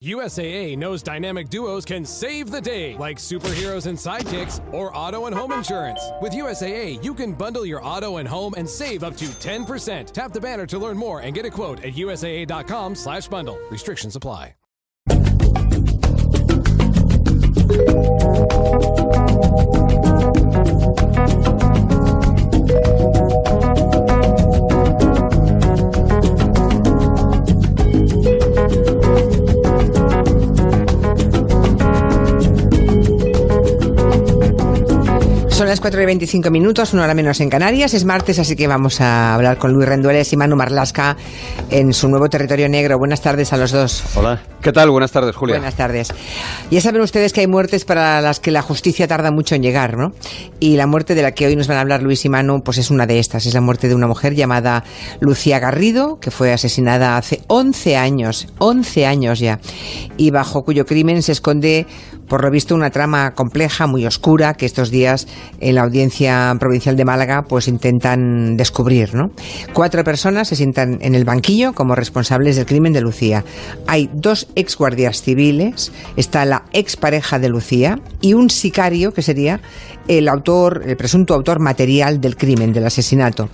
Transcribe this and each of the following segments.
USAA knows dynamic duos can save the day, like superheroes and sidekicks, or auto and home insurance. With USAA, you can bundle your auto and home and save up to 10%. Tap the banner to learn more and get a quote at USAA.com/bundle. Restrictions apply. Son las 4:25, una hora menos en Canarias. Es martes, así que vamos a hablar con Luis Rendueles y Manu Marlaska en su nuevo territorio negro. Buenas tardes a los dos. Hola. ¿Qué tal? Buenas tardes, Julia. Buenas tardes. Ya saben ustedes que hay muertes para las que la justicia tarda mucho en llegar, ¿no? Y la muerte de la que hoy nos van a hablar Luis y Manu, pues es una de estas. Es la muerte de una mujer llamada Lucía Garrido, que fue asesinada hace 11 años ya, y bajo cuyo crimen se esconde, por lo visto, una trama compleja, muy oscura, que estos días en la Audiencia Provincial de Málaga pues intentan descubrir, ¿no? 4 personas se sientan en el banquillo como responsables del crimen de Lucía. Hay 2 ex guardias civiles, está la expareja de Lucía y un sicario que sería el presunto autor material del crimen, del asesinato.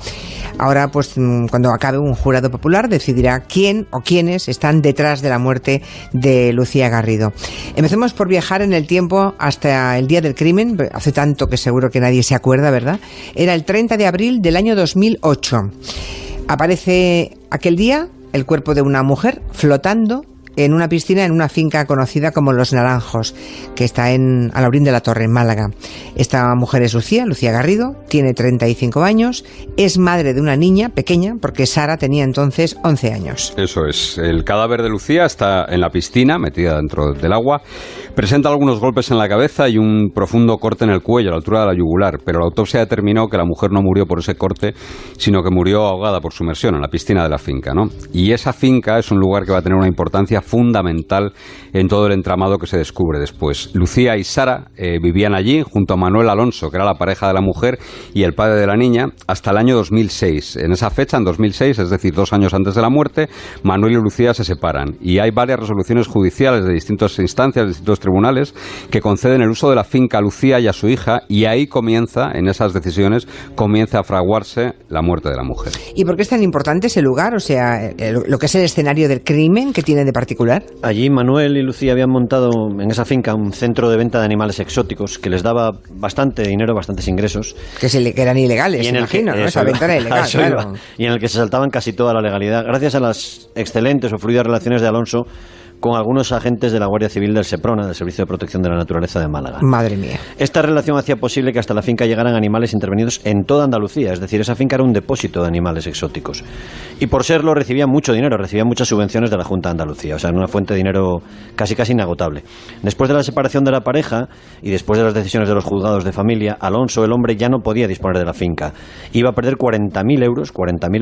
Ahora, pues cuando acabe, un jurado popular decidirá quién o quiénes están detrás de la muerte de Lucía Garrido. Empecemos por viajar en el tiempo hasta el día del crimen, hace tanto que seguro que nadie se acuerda, ¿verdad? Era el 30 de abril del año 2008. Aparece aquel día el cuerpo de una mujer flotando en una piscina en una finca conocida como Los Naranjos, que está a la orilla de la Torre, en Málaga. Esta mujer es Lucía Garrido, tiene 35 años, es madre de una niña pequeña, porque Sara tenía entonces 11 años. Eso es. El cadáver de Lucía está en la piscina, metida dentro del agua. Presenta algunos golpes en la cabeza y un profundo corte en el cuello, a la altura de la yugular, pero la autopsia determinó que la mujer no murió por ese corte, sino que murió ahogada por sumersión en la piscina de la finca, ¿no? Y esa finca es un lugar que va a tener una importancia fundamental en todo el entramado que se descubre después. Lucía y Sara vivían allí junto a Manuel Alonso, que era la pareja de la mujer y el padre de la niña, hasta el año 2006. En esa fecha, en 2006, es decir, 2 años antes de la muerte, Manuel y Lucía se separan. Y hay varias resoluciones judiciales de distintas instancias, de distintos tribunales, que conceden el uso de la finca a Lucía y a su hija, y ahí comienza, en esas decisiones, comienza a fraguarse la muerte de la mujer. ¿Y por qué es tan importante ese lugar? O sea, lo que es el escenario del crimen, ¿qué tiene de particular? Allí Manuel y Lucía habían montado en esa finca un centro de venta de animales exóticos que les daba bastante dinero, bastantes ingresos. Que eran ilegales, imagino, ¿no? Esa venta era ilegal, claro. Y en el que se saltaban casi toda la legalidad, gracias a las excelentes o fluidas relaciones de Alonso con algunos agentes de la Guardia Civil del Seprona, del Servicio de Protección de la Naturaleza de Málaga. Madre mía. Esta relación hacía posible que hasta la finca llegaran animales intervenidos en toda Andalucía, es decir, esa finca era un depósito de animales exóticos. Y por serlo recibía mucho dinero, recibía muchas subvenciones de la Junta de Andalucía, o sea, una fuente de dinero casi inagotable. Después de la separación de la pareja y después de las decisiones de los juzgados de familia, Alonso, el hombre, ya no podía disponer de la finca. Iba a perder 40.000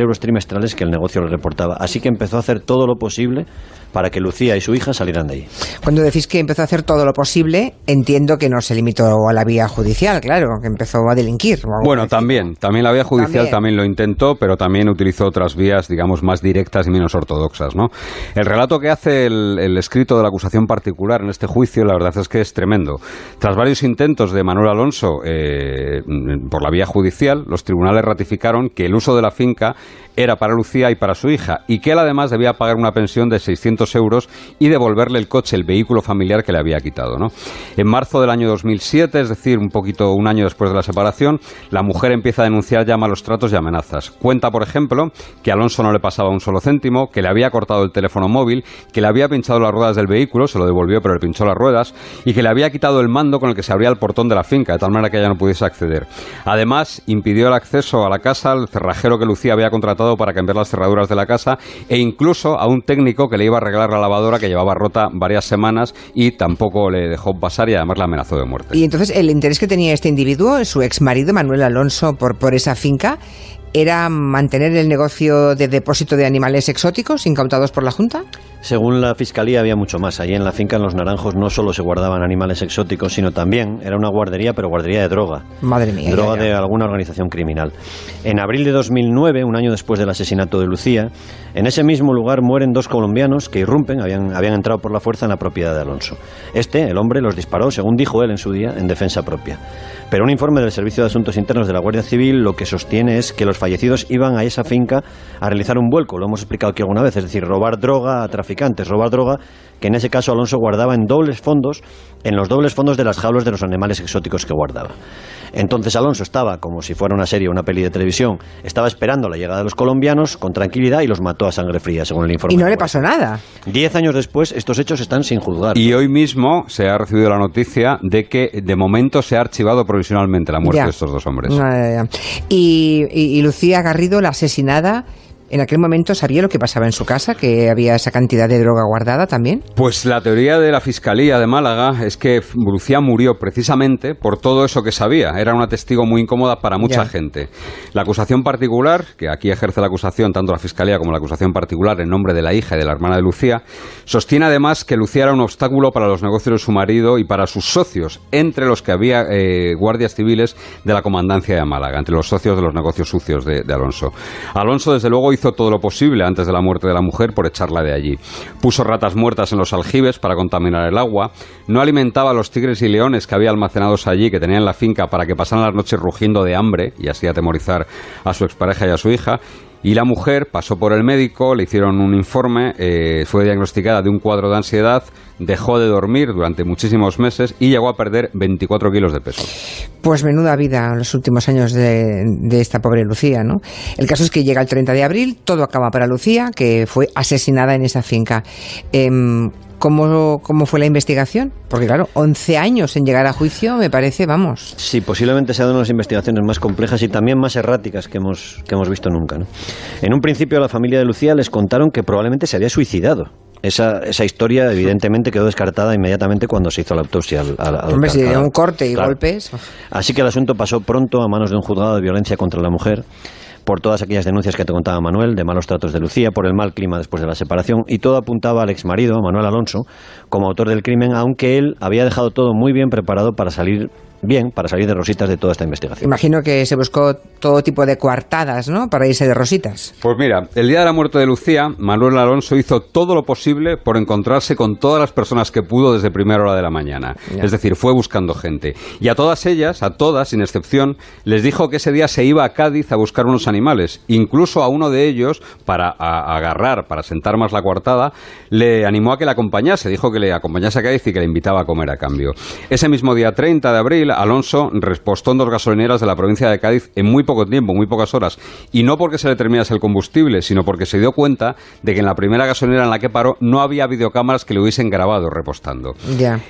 euros trimestrales que el negocio le reportaba. Así que empezó a hacer todo lo posible para que Lucía y su hija salieran de ahí. Cuando decís que empezó a hacer todo lo posible, entiendo que no se limitó a la vía judicial, claro, que empezó a delinquir. Bueno, también la vía judicial también lo intentó, pero también utilizó otras vías, digamos, más directas y menos ortodoxas, ¿no? El relato que hace el escrito de la acusación particular en este juicio, la verdad es que es tremendo. Tras varios intentos de Manuel Alonso por la vía judicial, los tribunales ratificaron que el uso de la finca era para Lucía y para su hija, y que él además debía pagar una pensión de 600 euros y devolverle el coche, el vehículo familiar que le había quitado, ¿no? En marzo del año 2007, es decir, un año después de la separación, la mujer empieza a denunciar ya malos tratos y amenazas. Cuenta, por ejemplo, que Alonso no le pasaba un solo céntimo, que le había cortado el teléfono móvil, que le había pinchado las ruedas del vehículo, se lo devolvió pero le pinchó las ruedas, y que le había quitado el mando con el que se abría el portón de la finca, de tal manera que ella no pudiese acceder. Además, impidió el acceso a la casa al cerrajero que Lucía había contratado para cambiar las cerraduras de la casa, e incluso a un técnico que le iba a arreglar la lavadora, que llevaba rota varias semanas, y tampoco le dejó pasar, y además la amenazó de muerte. Y entonces el interés que tenía este individuo, su ex marido Manuel Alonso, por esa finca, ¿era mantener el negocio de depósito de animales exóticos incautados por la Junta? Según la Fiscalía había mucho más. Allí en la finca, en Los Naranjos, no solo se guardaban animales exóticos, sino también era una guardería, pero guardería de droga. Madre mía. Droga de alguna organización criminal. En abril de 2009, un año después del asesinato de Lucía, en ese mismo lugar mueren 2 colombianos que irrumpen, habían entrado por la fuerza en la propiedad de Alonso. El hombre, los disparó, según dijo él en su día, en defensa propia. Pero un informe del Servicio de Asuntos Internos de la Guardia Civil lo que sostiene es que los fallecidos iban a esa finca a realizar un vuelco, lo hemos explicado aquí alguna vez, es decir, robar droga a traficantes, robar droga que en ese caso Alonso guardaba en los dobles fondos de las jaulas de los animales exóticos que guardaba. Entonces Alonso estaba, como si fuera una serie o una peli de televisión, estaba esperando la llegada de los colombianos con tranquilidad y los mató a sangre fría, según el informe. Y no le pasó nada. 10 años después, estos hechos están sin juzgar. Y hoy mismo se ha recibido la noticia de que de momento se ha archivado provisionalmente la muerte de estos 2 hombres. Y Lucía Garrido, la asesinada, ¿en aquel momento sabía lo que pasaba en su casa? ¿Que había esa cantidad de droga guardada también? Pues la teoría de la Fiscalía de Málaga es que Lucía murió precisamente por todo eso que sabía. Era una testigo muy incómoda para mucha gente. La acusación particular, que aquí ejerce la acusación tanto la Fiscalía como la acusación particular en nombre de la hija y de la hermana de Lucía, sostiene además que Lucía era un obstáculo para los negocios de su marido y para sus socios, entre los que había guardias civiles de la comandancia de Málaga, entre los socios de los negocios sucios de Alonso. Alonso, desde luego, hizo todo lo posible antes de la muerte de la mujer por echarla de allí. Puso ratas muertas en los aljibes para contaminar el agua, no alimentaba a los tigres y leones que había almacenados allí, que tenía en la finca, para que pasaran las noches rugiendo de hambre y así atemorizar a su expareja y a su hija. Y la mujer pasó por el médico, le hicieron un informe, fue diagnosticada de un cuadro de ansiedad, dejó de dormir durante muchísimos meses y llegó a perder 24 kilos de peso. Pues menuda vida en los últimos años de esta pobre Lucía, ¿no? El caso es que llega el 30 de abril, todo acaba para Lucía, que fue asesinada en esa finca. ¿Cómo fue la investigación? Porque claro, 11 años en llegar a juicio me parece, vamos. Sí, posiblemente sea una de las investigaciones más complejas y también más erráticas que hemos visto nunca, ¿no? En un principio a la familia de Lucía les contaron que probablemente se había suicidado. Esa historia evidentemente quedó descartada inmediatamente cuando se hizo la autopsia al Hombre, si dio un corte y golpes. Así que el asunto pasó pronto a manos de un juzgado de violencia contra la mujer, por todas aquellas denuncias que te contaba Manuel, de malos tratos de Lucía, por el mal clima después de la separación, y todo apuntaba al exmarido, Manuel Alonso, como autor del crimen, aunque él había dejado todo muy bien preparado para salir de rositas de toda esta investigación. Imagino que se buscó todo tipo de coartadas, ¿no?, para irse de rositas. Pues mira, el día de la muerte de Lucía, Manuel Alonso hizo todo lo posible por encontrarse con todas las personas que pudo desde primera hora de la mañana. Es decir, fue buscando gente. Y a todas ellas, a todas, sin excepción, les dijo que ese día se iba a Cádiz a buscar unos animales. Incluso a uno de ellos, para agarrar, para sentar más la coartada, le animó a que le acompañase. Dijo que le acompañase a Cádiz y que le invitaba a comer a cambio. Ese mismo día 30 de abril, Alonso repostó en 2 gasolineras de la provincia de Cádiz en muy poco tiempo, muy pocas horas, y no porque se le terminase el combustible, sino porque se dio cuenta de que en la primera gasolinera en la que paró no había videocámaras que le hubiesen grabado repostando.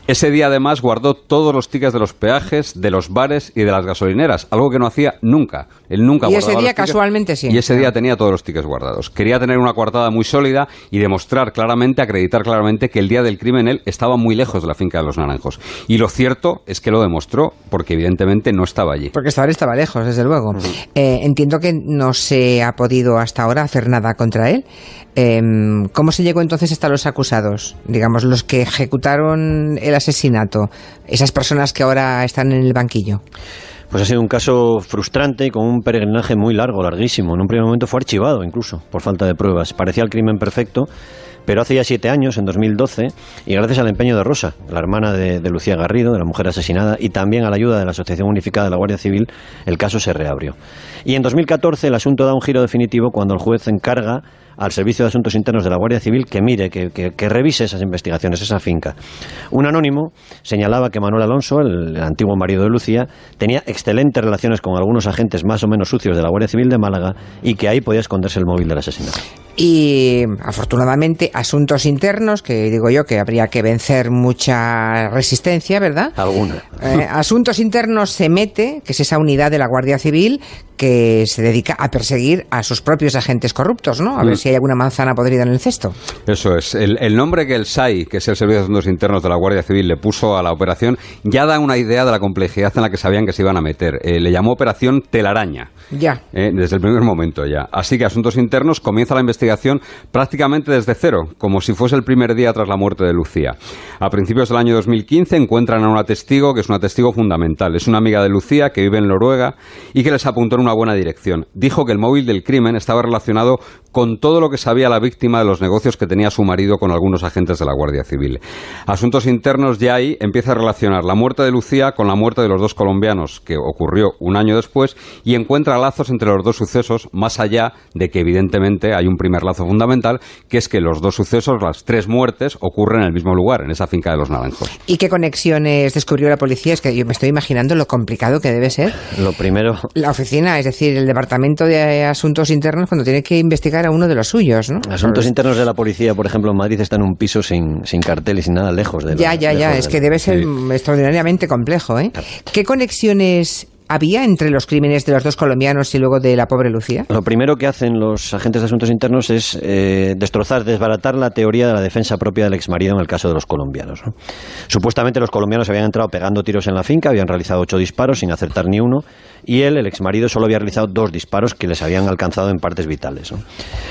Ese día además guardó todos los tickets de los peajes, de los bares y de las gasolineras, algo que no hacía nunca. Él nunca guardaba. Y ese día casualmente sí. Y ese día tenía todos los tickets guardados. Quería tener una coartada muy sólida y demostrar claramente, acreditar claramente que el día del crimen él estaba muy lejos de la finca de Los Naranjos. Y lo cierto es que lo demostró, porque evidentemente no estaba allí. Porque estaba lejos, desde luego. Entiendo que no se ha podido hasta ahora hacer nada contra él. ¿Cómo se llegó entonces hasta los acusados? Digamos, los que ejecutaron el asesinato, esas personas que ahora están en el banquillo. Pues ha sido un caso frustrante y con un peregrinaje muy largo, larguísimo. En un primer momento fue archivado incluso, por falta de pruebas. Parecía el crimen perfecto, pero hace ya 7 años, en 2012, y gracias al empeño de Rosa, la hermana de Lucía Garrido, de la mujer asesinada, y también a la ayuda de la Asociación Unificada de la Guardia Civil, el caso se reabrió. Y en 2014 el asunto da un giro definitivo cuando el juez encarga al Servicio de Asuntos Internos de la Guardia Civil que mire, que revise esas investigaciones, esa finca. Un anónimo señalaba que Manuel Alonso, el antiguo marido de Lucía, tenía excelentes relaciones con algunos agentes más o menos sucios de la Guardia Civil de Málaga y que ahí podía esconderse el móvil del asesinato. Y afortunadamente asuntos internos, que digo yo que habría que vencer mucha resistencia, ¿verdad? Alguna. Asuntos internos se mete, que es esa unidad de la Guardia Civil que se dedica a perseguir a sus propios agentes corruptos, ¿no? A ver si hay alguna manzana podrida en el cesto. Eso es. El nombre que el SAI, que es el Servicio de Asuntos Internos de la Guardia Civil, le puso a la operación, ya da una idea de la complejidad en la que sabían que se iban a meter. Le llamó Operación Telaraña. Ya. Desde el primer momento ya. Así que Asuntos Internos comienza la investigación prácticamente desde cero, como si fuese el primer día tras la muerte de Lucía. A principios del año 2015 encuentran a una testigo que es una testigo fundamental. Es una amiga de Lucía que vive en Noruega y que les apuntó en una buena dirección. Dijo que el móvil del crimen estaba relacionado con todo lo que sabía la víctima de los negocios que tenía su marido con algunos agentes de la Guardia Civil. Asuntos Internos ya ahí empieza a relacionar la muerte de Lucía con la muerte de los 2 colombianos, que ocurrió un año después, y encuentra lazos entre los 2 sucesos, más allá de que evidentemente hay un primer lazo fundamental, que es que los 2 sucesos, las 3 muertes, ocurren en el mismo lugar, en esa finca de Los Naranjos. ¿Y qué conexiones descubrió la policía? Es que yo me estoy imaginando lo complicado que debe ser. Lo primero... La oficina, es decir, el Departamento de Asuntos Internos, cuando tiene que investigar a uno de los suyos, ¿no? Asuntos Internos de la policía, por ejemplo, en Madrid está en un piso sin cartel y sin nada, lejos de... Ya, es que debe ser extraordinariamente complejo, ¿eh? ¿Qué conexiones había entre los crímenes de los 2 colombianos y luego de la pobre Lucía? Lo primero que hacen los agentes de Asuntos Internos es desbaratar la teoría de la defensa propia del exmarido en el caso de los colombianos, ¿no? Supuestamente los colombianos habían entrado pegando tiros en la finca, habían realizado 8 disparos sin acertar ni uno, y el exmarido solo había realizado 2 disparos que les habían alcanzado en partes vitales, ¿no?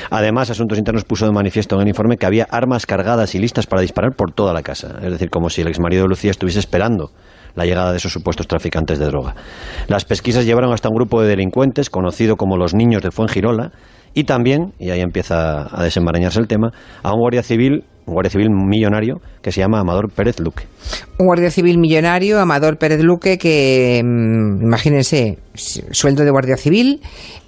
Además, Asuntos Internos puso de manifiesto en el informe que había armas cargadas y listas para disparar por toda la casa, es decir, como si el exmarido de Lucía estuviese esperando la llegada de esos supuestos traficantes de droga. Las pesquisas llevaron hasta un grupo de delincuentes conocido como los Niños de Fuengirola y también, y ahí empieza a desenmarañarse el tema, a un guardia civil millonario que se llama Amador Pérez Luque. Un guardia civil millonario, Amador Pérez Luque, que imagínense, sueldo de guardia civil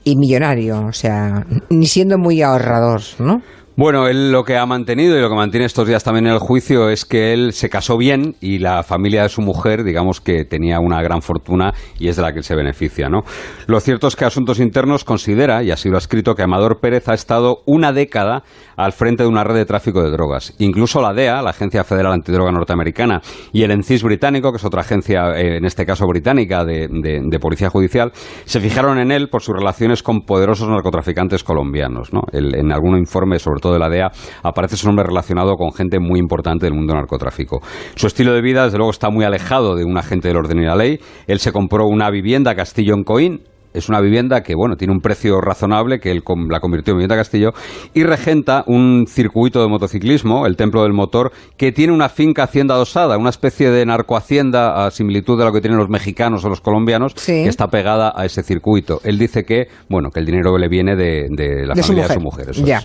y millonario, o sea, ni siendo muy ahorrador, ¿no? Bueno, él lo que ha mantenido y lo que mantiene estos días también en el juicio es que él se casó bien y la familia de su mujer, digamos que tenía una gran fortuna y es de la que él se beneficia, ¿no? Lo cierto es que Asuntos Internos considera, y así lo ha escrito, que Amador Pérez ha estado una década al frente de una red de tráfico de drogas. Incluso la DEA, la Agencia Federal Antidroga Norteamericana, y el ENCIS británico, que es otra agencia, en este caso británica, de policía judicial, se fijaron en él por sus relaciones con poderosos narcotraficantes colombianos, ¿no? En algún informe, sobre todo de la DEA, aparece su nombre relacionado con gente muy importante del mundo del narcotráfico. Su estilo de vida, desde luego, está muy alejado de un agente del orden y la ley. Él se compró una vivienda, Castillo en Coín. Es una vivienda que, bueno, tiene un precio razonable, que él la convirtió en vivienda Castillo, y regenta un circuito de motociclismo, el Templo del Motor, que tiene una finca hacienda adosada, una especie de narcohacienda a similitud de lo que tienen los mexicanos o los colombianos, sí, que está pegada a ese circuito. Él dice que, bueno, que el dinero le viene de la familia de su mujer. Eso ya.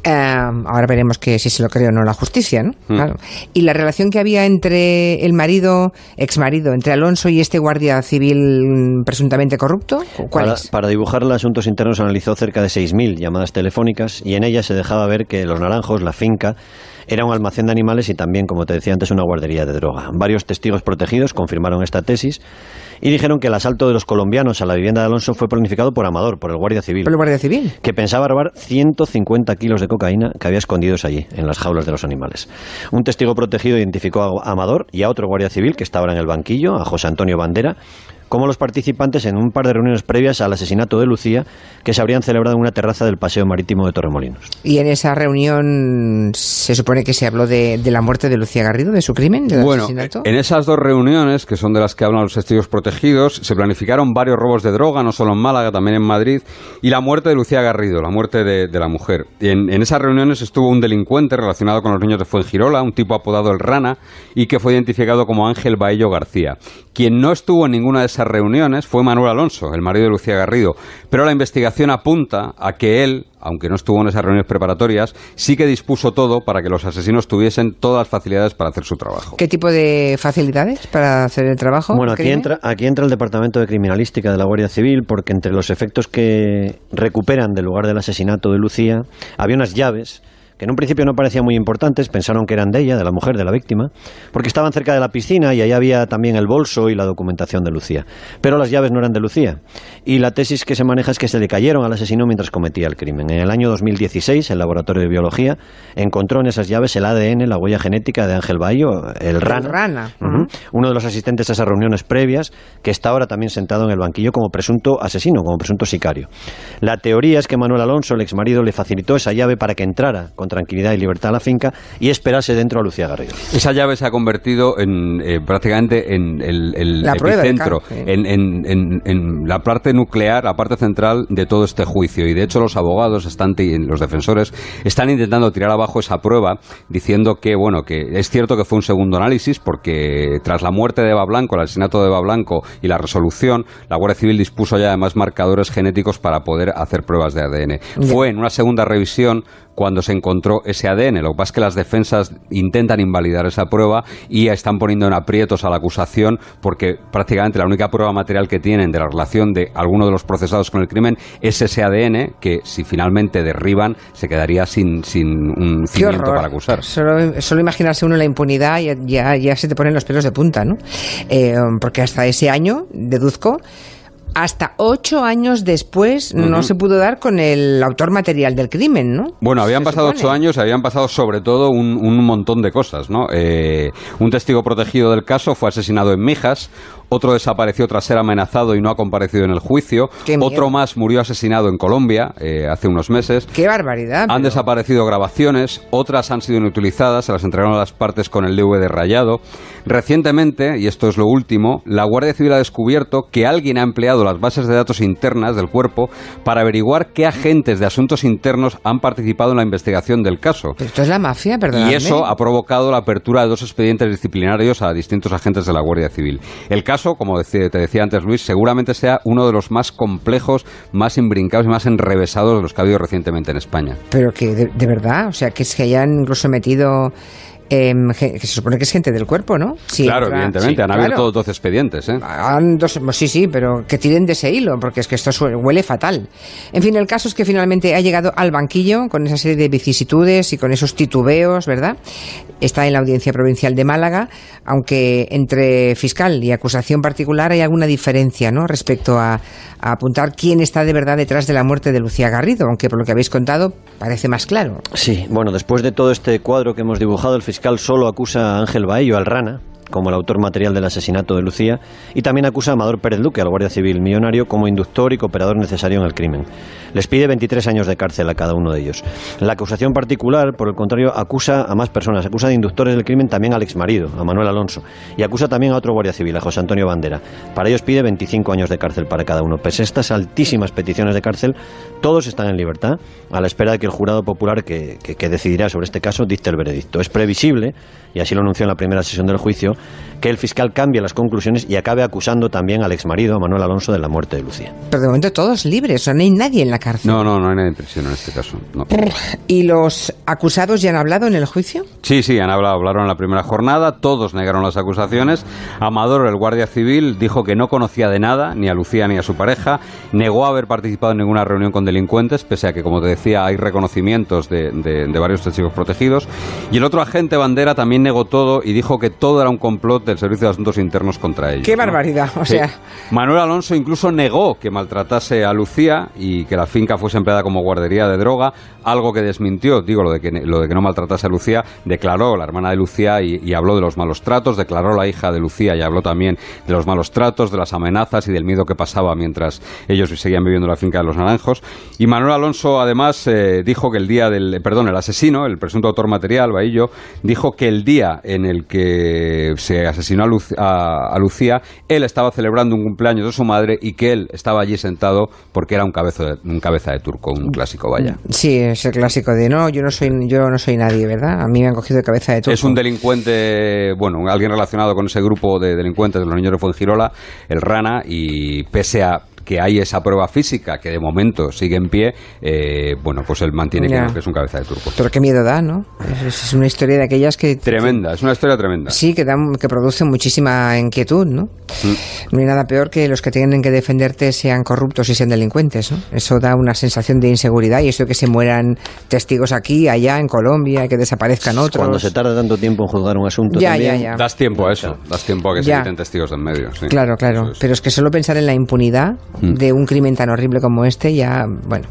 Ahora veremos que si se lo cree o no la justicia, ¿no? Claro. Y la relación que había entre el marido, exmarido, entre Alonso y este guardia civil presuntamente corrupto, Para dibujar los Asuntos Internos analizó cerca de 6.000 llamadas telefónicas y en ellas se dejaba ver que Los Naranjos, la finca, era un almacén de animales y también, como te decía antes, una guardería de droga. Varios testigos protegidos confirmaron esta tesis y dijeron que el asalto de los colombianos a la vivienda de Alonso fue planificado por Amador, por el guardia civil. ¿Por el guardia civil? Que pensaba robar 150 kilos de cocaína que había escondidos allí, en las jaulas de los animales. Un testigo protegido identificó a Amador y a otro guardia civil que estaba en el banquillo, a José Antonio Bandera, como los participantes en un par de reuniones previas al asesinato de Lucía que se habrían celebrado en una terraza del Paseo Marítimo de Torremolinos. Y en esa reunión se supone que se habló de la muerte de Lucía Garrido, de su crimen, del asesinato. En esas 2 reuniones, que son de las que hablan los testigos protegidos, se planificaron varios robos de droga, no solo en Málaga, también en Madrid, y la muerte de Lucía Garrido, la muerte de la mujer. En esas reuniones estuvo un delincuente relacionado con los Niños de Fuengirola, un tipo apodado El Rana, y que fue identificado como Ángel Baello García. Quien no estuvo en ninguna de esas reuniones fue Manuel Alonso, el marido de Lucía Garrido, pero la investigación apunta a que él, aunque no estuvo en esas reuniones preparatorias, sí que dispuso todo para que los asesinos tuviesen todas las facilidades para hacer su trabajo. ¿Qué tipo de facilidades para hacer el trabajo? Bueno, aquí entra el Departamento de Criminalística de la Guardia Civil, porque entre los efectos que recuperan del lugar del asesinato de Lucía había unas llaves que en un principio no parecían muy importantes, pensaron que eran de ella, de la mujer, de la víctima, porque estaban cerca de la piscina y allá había también el bolso y la documentación de Lucía. Pero las llaves no eran de Lucía. Y la tesis que se maneja es que se le cayeron al asesino mientras cometía el crimen. En el año 2016, el laboratorio de biología encontró en esas llaves el ADN, la huella genética de Ángel Baillo, el rana. Uno de los asistentes a esas reuniones previas, que está ahora también sentado en el banquillo como presunto asesino, como presunto sicario. La teoría es que Manuel Alonso, el exmarido, le facilitó esa llave para que entrara con tranquilidad y libertad a la finca y esperase dentro a Lucía Garrido. Esa llave se ha convertido en prácticamente en el epicentro, en la parte nuclear, la parte central de todo este juicio. Y de hecho los abogados, los defensores, están intentando tirar abajo esa prueba, diciendo que es cierto que fue un segundo análisis, porque tras la muerte de Eva Blanco, el asesinato de Eva Blanco y la resolución, la Guardia Civil dispuso ya de más marcadores genéticos para poder hacer pruebas de ADN. Fue en una segunda revisión cuando se encontró ese ADN. Lo que pasa es que las defensas intentan invalidar esa prueba y están poniendo en aprietos a la acusación, porque prácticamente la única prueba material que tienen de la relación de alguno de los procesados con el crimen es ese ADN, que si finalmente derriban se quedaría sin un cimiento para acusar. Solo imaginarse uno la impunidad ya se te ponen los pelos de punta, ¿no? Porque hasta ese año, deduzco, hasta 8 años después no se pudo dar con el autor material del crimen, ¿no? Bueno, habían pasado 8 años, habían pasado sobre todo un montón de cosas, ¿no? Un testigo protegido del caso fue asesinado en Mijas. Otro desapareció tras ser amenazado y no ha comparecido en el juicio. Otro más murió asesinado en Colombia hace unos meses. ¡Qué barbaridad! Han desaparecido grabaciones, otras han sido inutilizadas, se las entregaron a las partes con el DVD rayado. Recientemente, y esto es lo último, la Guardia Civil ha descubierto que alguien ha empleado las bases de datos internas del cuerpo para averiguar qué agentes de asuntos internos han participado en la investigación del caso. Pero esto es la mafia, perdóname. Y eso ha provocado la apertura de 2 expedientes disciplinarios a distintos agentes de la Guardia Civil. El caso, como te decía antes Luis, seguramente sea uno de los más complejos, más imbrincados y más enrevesados de los que ha habido recientemente en España. Pero que de verdad, o sea, que es que hayan incluso metido... que se supone que es gente del cuerpo, ¿no? Sí, claro, evidentemente, sí, han abierto 12 expedientes, ¿eh? Sí, pero que tiren de ese hilo, porque es que esto huele fatal. En fin, el caso es que finalmente ha llegado al banquillo con esa serie de vicisitudes y con esos titubeos, ¿verdad? Está en la Audiencia Provincial de Málaga, aunque entre fiscal y acusación particular hay alguna diferencia, ¿no?, respecto a apuntar quién está de verdad detrás de la muerte de Lucía Garrido, aunque por lo que habéis contado parece más claro. Sí, bueno, después de todo este cuadro que hemos dibujado, el fiscal solo acusa a Ángel Baillo, al Rana, como el autor material del asesinato de Lucía, y también acusa a Amador Pérez Duque, al guardia civil millonario, como inductor y cooperador necesario en el crimen. Les pide 23 años de cárcel a cada uno de ellos. La acusación particular, por el contrario, acusa a más personas. Acusa de inductores del crimen también al exmarido, a Manuel Alonso, y acusa también a otro guardia civil, a José Antonio Bandera. Para ellos pide 25 años de cárcel para cada uno. Pese a estas altísimas peticiones de cárcel, todos están en libertad, a la espera de que el jurado popular que decidirá sobre este caso dicte el veredicto. Es previsible, y así lo anunció en la primera sesión del juicio, que el fiscal cambie las conclusiones y acabe acusando también al exmarido, a Manuel Alonso, de la muerte de Lucía. Pero de momento todos libres, no hay nadie en la cárcel. No hay nadie en prisión en este caso. No. ¿Y los acusados ya han hablado en el juicio? Sí, hablaron en la primera jornada, todos negaron las acusaciones. Amador, el guardia civil, dijo que no conocía de nada, ni a Lucía ni a su pareja, negó haber participado en ninguna reunión con delincuentes, pese a que, como te decía, hay reconocimientos de varios testigos protegidos. Y el otro agente, Bandera, también negó todo y dijo que todo era un complot del Servicio de Asuntos Internos contra ellos. ¡Qué barbaridad! O sea... Manuel Alonso incluso negó que maltratase a Lucía y que la finca fuese empleada como guardería de droga, algo que desmintió, lo de que no maltratase a Lucía. Declaró la hermana de Lucía y habló de los malos tratos, declaró la hija de Lucía y habló también de los malos tratos, de las amenazas y del miedo que pasaba mientras ellos seguían viviendo en la finca de Los Naranjos. Y Manuel Alonso además dijo que el asesino, el presunto autor material, Baillo, dijo que el día en el que se asesinó a Lucía, él estaba celebrando un cumpleaños de su madre y que él estaba allí sentado porque era un cabeza de turco, un clásico, vaya. Sí, ese clásico de yo no soy nadie, ¿verdad? A mí me han cogido de cabeza de turco. Es un delincuente, alguien relacionado con ese grupo de delincuentes de los niños de Fuengirola, el Rana, y pese a que hay esa prueba física que de momento sigue en pie, bueno, pues él mantiene que es un cabeza de turco. Pero qué miedo da, ¿no? Es una historia de aquellas que... Tremenda, es una historia tremenda. Sí, que produce muchísima inquietud, ¿no? No hay nada peor que los que tienen que defenderte sean corruptos y sean delincuentes, ¿no? Eso da una sensación de inseguridad, y eso de que se mueran testigos aquí, allá, en Colombia, y que desaparezcan otros. Cuando se tarda tanto tiempo en juzgar un asunto también... Das tiempo a eso, das tiempo a que se quiten testigos de en medio. Sí. Claro. Pero es que solo pensar en la impunidad de un crimen tan horrible como este, ya, bueno...